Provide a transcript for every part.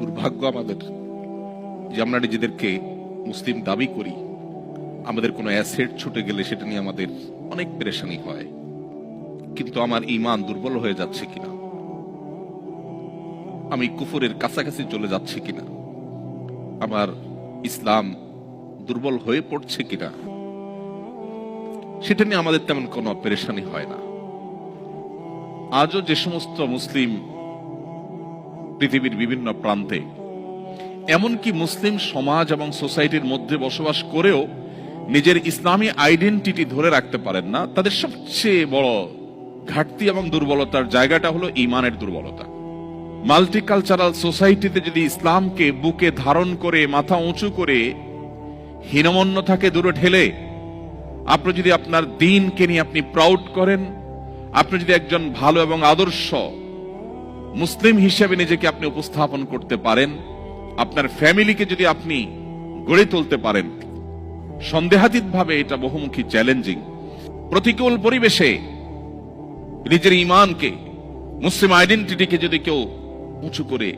দুর্ভাগ্য আমাদের যে আমরা নিজেদেরকে মুসলিম দাবি করি, আমাদের কোনো অ্যাসেট ছুটে গেলে সেটা নিয়ে আমাদের অনেক পেরেশানি হয়। কিন্তু আমার ঈমান দুর্বল হয়ে যাচ্ছে কিনা, আমি কুফরের কাছাকাছি চলে যাচ্ছে কিনা, আমার ইসলাম দুর্বল হয়ে পড়ছে কিনা, সেটা নিয়ে আমাদের তেমন কোনো পেরেশানি হয় না। আজও যে সমস্ত মুসলিম পৃথিবীর বিভিন্ন প্রান্তে, এমনকি মুসলিম সমাজ এবং সোসাইটির মধ্যে বসবাস করেও নিজের ইসলামী আইডেন্টিটি ধরে রাখতে পারেন না, তাদের সবচেয়ে বড় ঘাটতি এবং দুর্বলতার জায়গাটা হলো ঈমানের দুর্বলতা। মাল্টিকালচারাল সোসাইটিতে যদি ইসলামকে বুকে ধারণ করে মাথা উঁচু করে হীনমন্যতাকে দূরে ঠেলে আপনি যদি আপনার দ্বীনকে নিয়ে আপনি প্রাউড করেন, আপনি যদি একজন ভালো এবং আদর্শ মুসলিম হিসেবে নিজেকে আপনি উপস্থাপন করতে পারেন, আপনার ফ্যামিলিকে যদি আপনি গড়ে তুলতে পারেন, সন্দেহাতীতভাবে এটা বহুমুখী চ্যালেঞ্জিং। প্রতিকূল পরিবেশে নিজের ঈমানকে, মুসলিম আইডেন্টিটিকে যদি কেউ উঁচু করে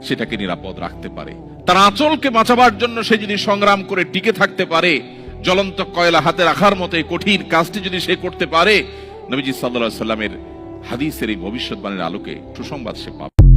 সেটাকে নিরাপদ রাখতে পারে, তার আঁচলকে বাঁচাবার জন্য সে যদি সংগ্রাম করে টিকে থাকতে পারে, জ্বলন্ত কয়লা হাতে রাখার মতো কঠিন কাজটি যদি সে করতে পারে, নবীজি সাল্লাল্লাহু আলাইহি ওয়াসাল্লামের হাদিসের এই ভবিষ্যৎবাণীর আলোকে সুসংবাদ সে পাবে।